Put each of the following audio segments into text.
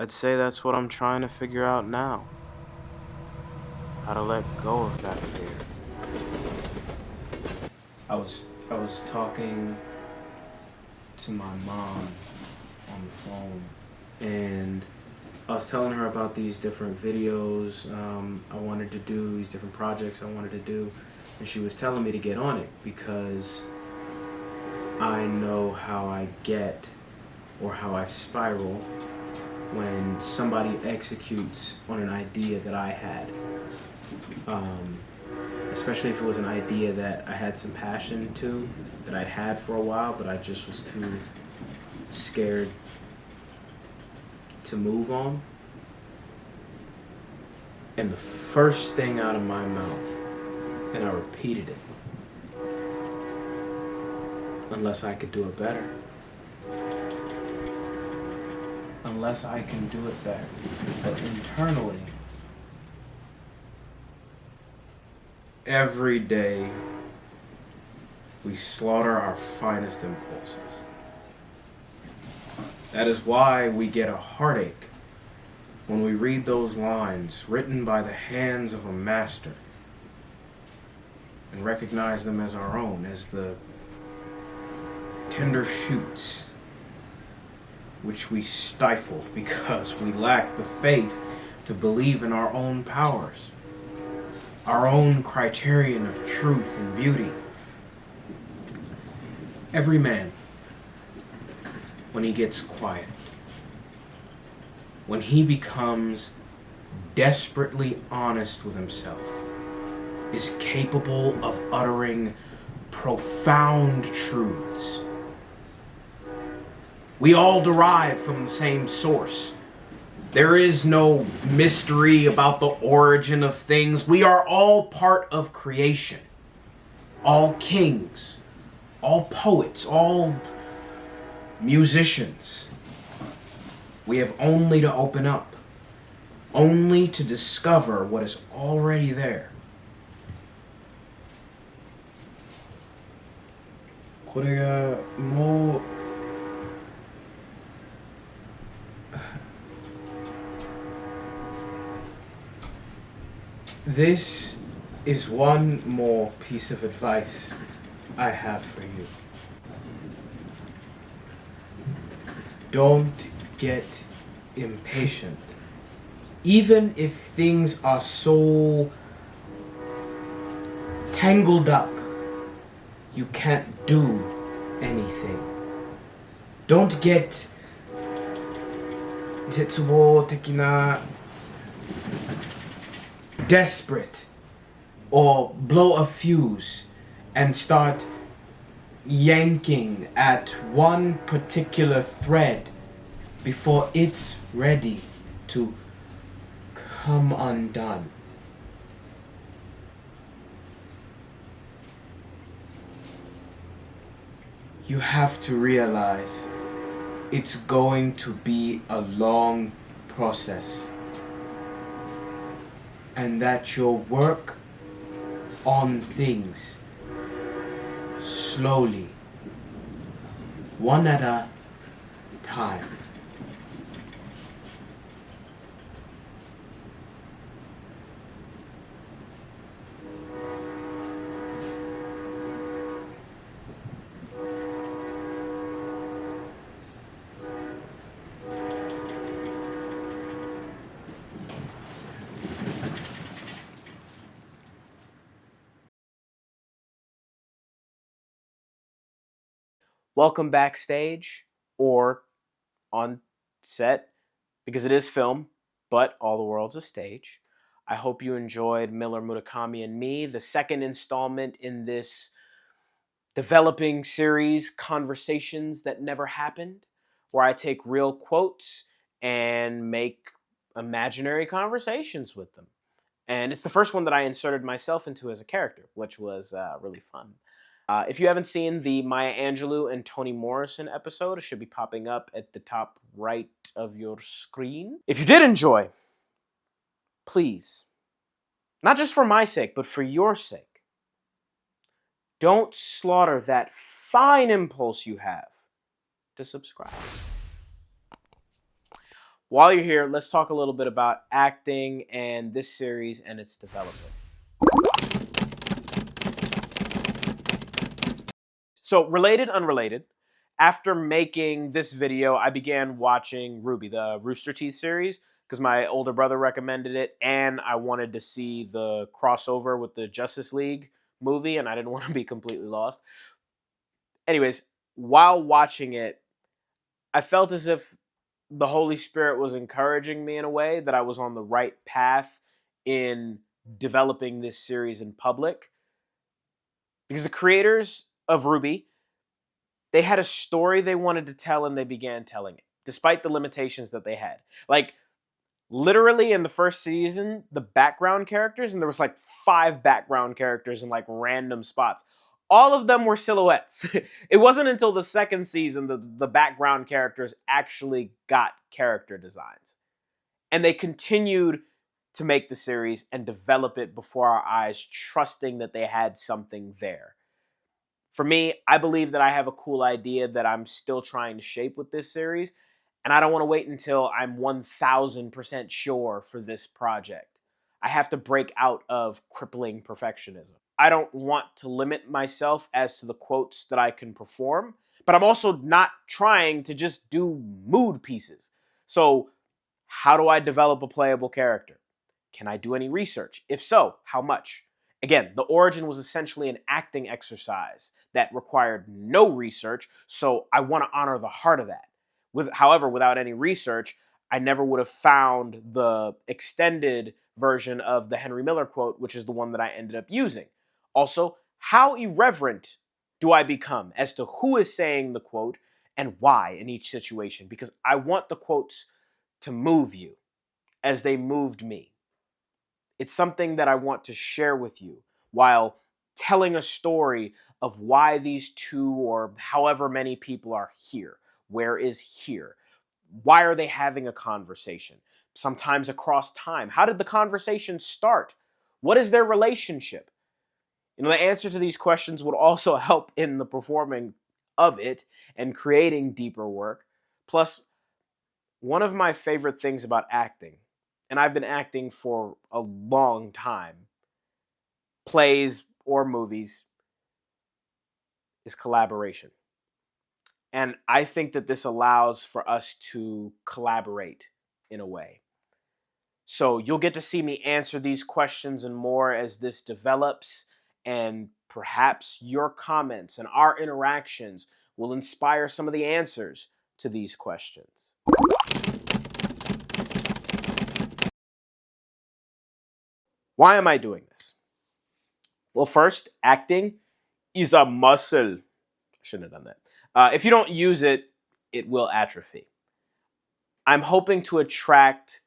I'd say that's what I'm trying to figure out now. How to let go of that fear. I was talking to my mom on the phone, and I was telling her about these different videos I wanted to do, these different projects I wanted to do, and she was telling me to get on it because I know how I get or how I spiral when somebody executes on an idea that I had. Especially if it was an idea that I had some passion to, that I'd had for a while, but I just was too scared to move on. And the first thing out of my mouth, and I repeated it, unless I could do it better. Unless I can do it better. But internally, every day, we slaughter our finest impulses. That is why we get a heartache when we read those lines written by the hands of a master and recognize them as our own, as the tender shoots which we stifle because we lack the faith to believe in our own powers, our own criterion of truth and beauty. Every man, when he gets quiet, when he becomes desperately honest with himself, is capable of uttering profound truths. We all derive from the same source. There is no mystery about the origin of things. We are all part of creation. All kings, all poets, all musicians. We have only to open up, only to discover what is already there. これがもう This is one more piece of advice I have for you. Don't get impatient. Even if things are so tangled up, you can't do anything. Don't get 絶望的な desperate or blow a fuse and start yanking at one particular thread before it's ready to come undone. You have to realize it's going to be a long process, and that your work on things slowly, one at a time. Welcome backstage, or on set, because it is film, but all the world's a stage. I hope you enjoyed Miller, Murakami and Me, the second installment in this developing series, Conversations That Never Happened, where I take real quotes and make imaginary conversations with them. And it's the first one that I inserted myself into as a character, which was really fun. If you haven't seen the Maya Angelou and Toni Morrison episode, it should be popping up at the top right of your screen. If you did enjoy, please, not just for my sake, but for your sake, don't slaughter that fine impulse you have to subscribe. While you're here, let's talk a little bit about acting and this series and its development. So, related, unrelated, after making this video, I began watching RWBY, the Rooster Teeth series, because my older brother recommended it, and I wanted to see the crossover with the Justice League movie, and I didn't want to be completely lost. Anyways, while watching it, I felt as if the Holy Spirit was encouraging me in a way that I was on the right path in developing this series in public. Because the creators of RWBY, they had a story they wanted to tell and they began telling it, despite the limitations that they had. Like, literally in the first season, the background characters, and there was like 5 background characters in like random spots, all of them were silhouettes. It wasn't until the second season that the background characters actually got character designs. And they continued to make the series and develop it before our eyes, trusting that they had something there. For me, I believe that I have a cool idea that I'm still trying to shape with this series, and I don't want to wait until I'm 1000% sure for this project. I have to break out of crippling perfectionism. I don't want to limit myself as to the quotes that I can perform, but I'm also not trying to just do mood pieces. So, how do I develop a playable character? Can I do any research? If so, how much? Again, the origin was essentially an acting exercise that required no research, so I want to honor the heart of that. However, without any research, I never would have found the extended version of the Henry Miller quote, which is the one that I ended up using. Also, how irreverent do I become as to who is saying the quote and why in each situation? Because I want the quotes to move you as they moved me. It's something that I want to share with you while telling a story of why these 2 or however many people are here. Where is here? Why are they having a conversation? Sometimes across time. How did the conversation start? What is their relationship? The answer to these questions would also help in the performing of it and creating deeper work. Plus, one of my favorite things about acting, and I've been acting for a long time, plays or movies, is collaboration. And I think that this allows for us to collaborate in a way. So you'll get to see me answer these questions and more as this develops, and perhaps your comments and our interactions will inspire some of the answers to these questions. Why am I doing this? Well, first, acting is a muscle. I shouldn't have done that. If you don't use it, it will atrophy. I'm hoping to attract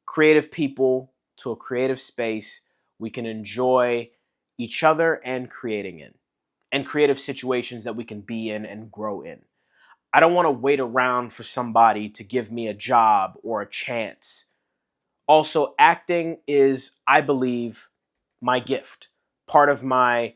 creative people to a creative space we can enjoy each other and creating in, and creative situations that we can be in and grow in. I don't want to wait around for somebody to give me a job or a chance. Also, acting is, I believe, my gift, part of my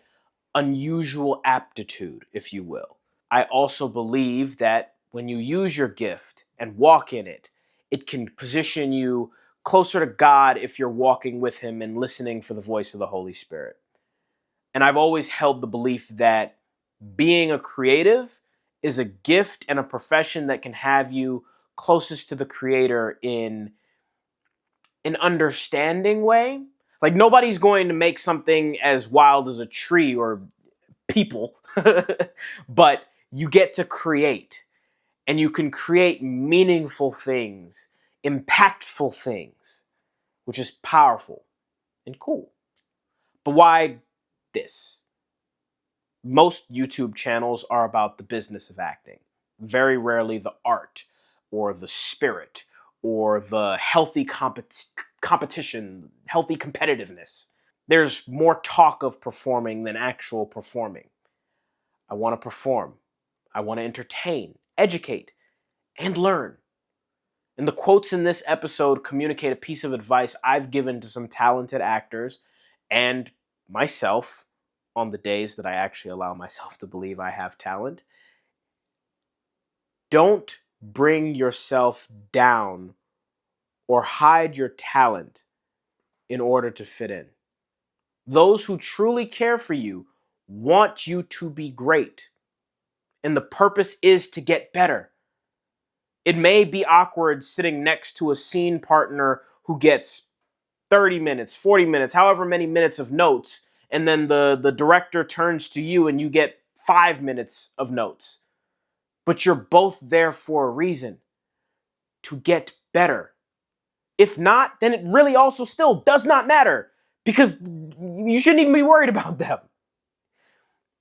unusual aptitude, if you will. I also believe that when you use your gift and walk in it, it can position you closer to God if you're walking with Him and listening for the voice of the Holy Spirit. And I've always held the belief that being a creative is a gift and a profession that can have you closest to the Creator in an understanding way. Like, nobody's going to make something as wild as a tree or people, but you get to create, and you can create meaningful things, impactful things, which is powerful and cool. But why this? Most YouTube channels are about the business of acting. Very rarely the art or the spirit or the healthy competition, healthy competitiveness. There's more talk of performing than actual performing. I want to perform. I want to entertain, educate, and learn. And the quotes in this episode communicate a piece of advice I've given to some talented actors and myself on the days that I actually allow myself to believe I have talent. Don't bring yourself down or hide your talent in order to fit in. Those who truly care for you want you to be great. And the purpose is to get better. It may be awkward sitting next to a scene partner who gets 30 minutes, 40 minutes, however many minutes of notes, and then the director turns to you and you get 5 minutes of notes. But you're both there for a reason, to get better. If not, then it really also still does not matter, because you shouldn't even be worried about them.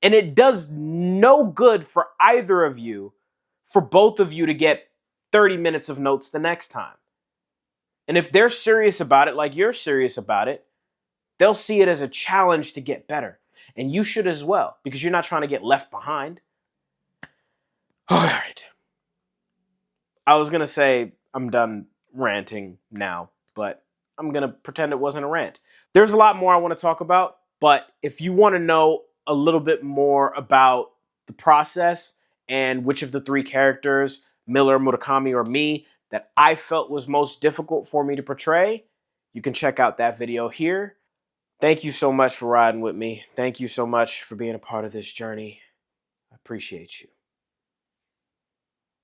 And it does no good for either of you, for both of you to get 30 minutes of notes the next time. And if they're serious about it, like you're serious about it, they'll see it as a challenge to get better. And you should as well, because you're not trying to get left behind. All right. I was going to say I'm done ranting now, but I'm going to pretend it wasn't a rant. There's a lot more I want to talk about, but if you want to know a little bit more about the process and which of the three characters, Miller, Murakami, or me, that I felt was most difficult for me to portray, you can check out that video here. Thank you so much for riding with me. Thank you so much for being a part of this journey. I appreciate you.